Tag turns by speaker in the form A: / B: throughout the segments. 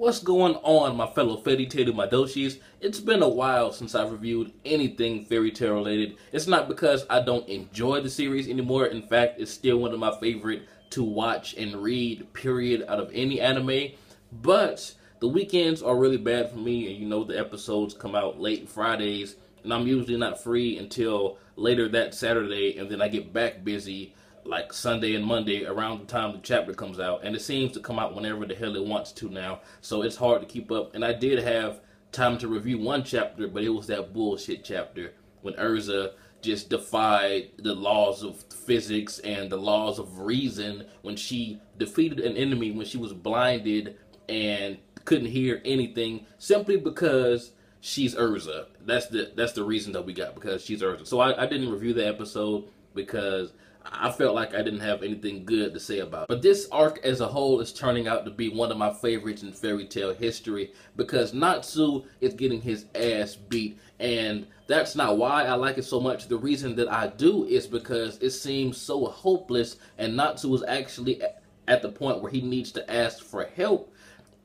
A: What's going on, my fellow Fairy Tale Madoshis? It's been a while since I've reviewed anything fairy tale related. It's not because I don't enjoy the series anymore. In fact, it's still one of my favorite to watch and read, period, out of any anime. But the weekends are really bad for me, and you know the episodes come out late Fridays, and I'm usually not free until later that Saturday, and then I get back busy like Sunday and Monday around the time the chapter comes out, and it seems to come out whenever the hell it wants to now, so it's hard to keep up. And I did have time to review one chapter, but it was that bullshit chapter when Urza just defied the laws of physics and the laws of reason when she defeated an enemy when she was blinded and couldn't hear anything simply because she's Urza. That's the reason that we got, because she's Urza. So I didn't review the episode because I felt like I didn't have anything good to say about it. But this arc as a whole is turning out to be one of my favorites in fairy tale history, because Natsu is getting his ass beat, and that's not why I like it so much. The reason that I do is because it seems so hopeless, and Natsu is actually at the point where he needs to ask for help.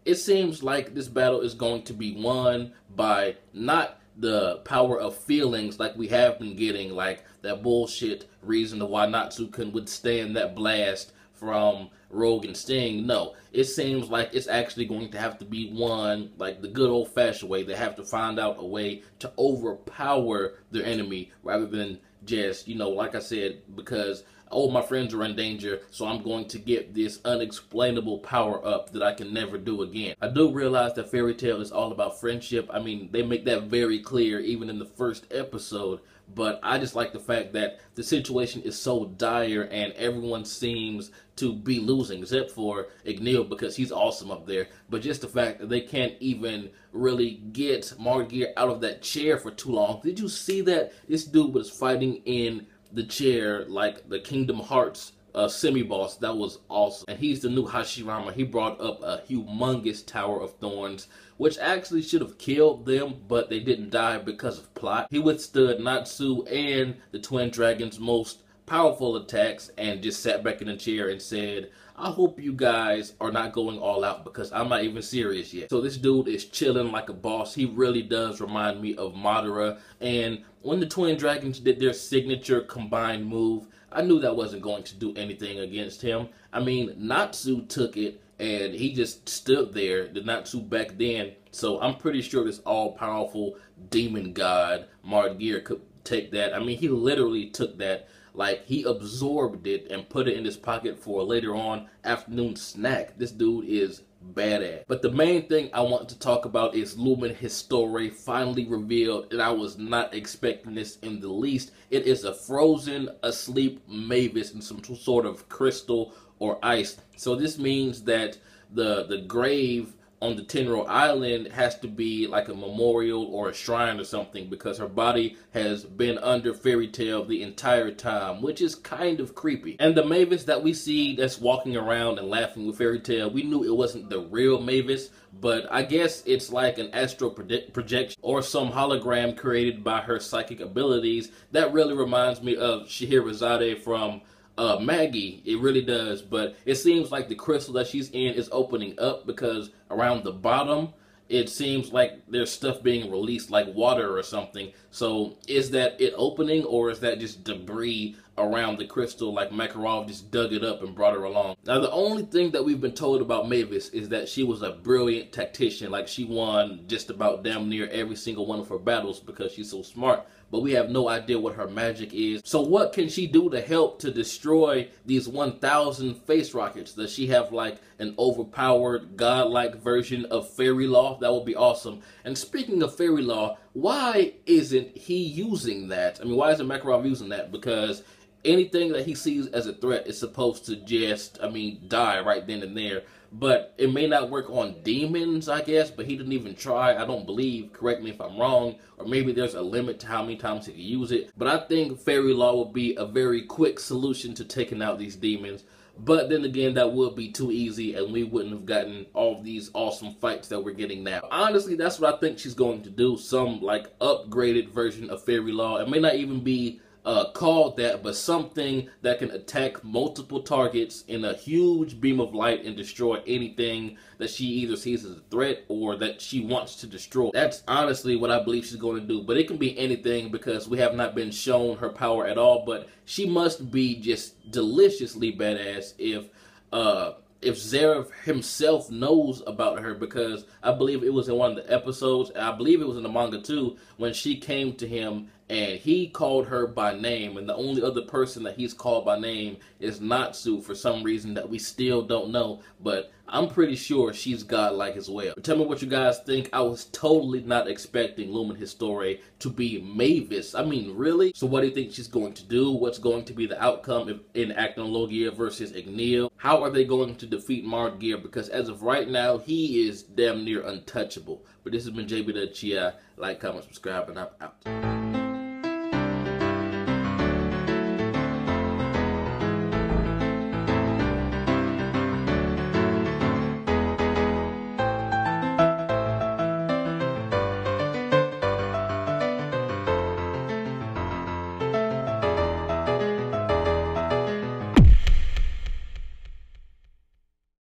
A: It seems like this battle is going to be won by not the power of feelings like we have been getting, like that bullshit reason of why Natsu can withstand that blast from Rogue and Sting. No, it seems like it's actually going to have to be won like the good old-fashioned way. They have to find out a way to overpower their enemy rather than just, you know, like I said, because oh, my friends are in danger, so I'm going to get this unexplainable power up that I can never do again. I do realize that fairy tale is all about friendship. I mean, they make that very clear even in the first episode, but I just like the fact that the situation is so dire and everyone seems to be losing, except for Ignil because he's awesome up there. But just the fact that they can't even really get Marde out of that chair for too long. Did you see that? This dude was fighting in the chair like the Kingdom Hearts semi-boss. That was awesome. And he's the new Hashirama. He brought up a humongous Tower of Thorns, which actually should have killed them, but they didn't die because of plot. He withstood Natsu and the Twin Dragon's most powerful attacks and just sat back in the chair and said, I hope you guys are not going all out because I'm not even serious yet. So this dude is chilling like a boss. He really does remind me of Madara. And when the Twin Dragons did their signature combined move, I knew that wasn't going to do anything against him. I mean, Natsu took it and he just stood there, the Natsu back then. So I'm pretty sure this all-powerful demon god, Marde, could take that. I mean, he literally took that. Like, he absorbed it and put it in his pocket for a later on afternoon snack. This dude is badass. But the main thing I want to talk about is Lumen Histoire finally revealed, and I was not expecting this in the least. It is a frozen, asleep Mavis in some sort of crystal or ice. So this means that the grave on the Tenro Island has to be like a memorial or a shrine or something, because her body has been under fairy tale the entire time, which is kind of creepy. And the Mavis that we see that's walking around and laughing with fairy tale, we knew it wasn't the real Mavis, but I guess it's like an astral projection or some hologram created by her psychic abilities. That really reminds me of Scheherazade from Maggie. It really does. But it seems like the crystal that she's in is opening up, because around the bottom it seems like there's stuff being released like water or something. So is that it opening, or is that just debris around the crystal, like Makarov just dug it up and brought her along? Now the only thing that we've been told about Mavis is that she was a brilliant tactician. Like, she won just about damn near every single one of her battles because she's so smart. But we have no idea what her magic is. So what can she do to help to destroy these 1,000 face rockets? Does she have like an overpowered godlike version of Fairy Law? That would be awesome. And speaking of Fairy Law, why isn't he using that? I mean, why isn't Makarov using that? Because anything that he sees as a threat is supposed to just, I mean, die right then and there. But it may not work on demons, I guess, but he didn't even try, I don't believe. Correct me if I'm wrong, or maybe there's a limit to how many times he can use it. But I think Fairy Law will be a very quick solution to taking out these demons. But then again, that would be too easy, and we wouldn't have gotten all these awesome fights that we're getting now. Honestly, that's what I think she's going to do. Some, like, upgraded version of Fairy Law. It may not even be called that, but something that can attack multiple targets in a huge beam of light and destroy anything that she either sees as a threat or that she wants to destroy. That's honestly what I believe she's going to do, but it can be anything because we have not been shown her power at all, but she must be just deliciously badass if Geer himself knows about her, because I believe it was in one of the episodes, and I believe it was in the manga too, when she came to him and he called her by name, and the only other person that he's called by name is Natsu for some reason that we still don't know, but I'm pretty sure she's godlike as well. But tell me what you guys think. I was totally not expecting Lumen Histoire to be Mavis. I mean, really? So what do you think she's going to do? What's going to be the outcome in acting Geer versus Igneel? How are they going to defeat Marde Geer? Because as of right now, he is damn near untouchable. But this has been JB the Chia. Like, comment, subscribe, and I'm out.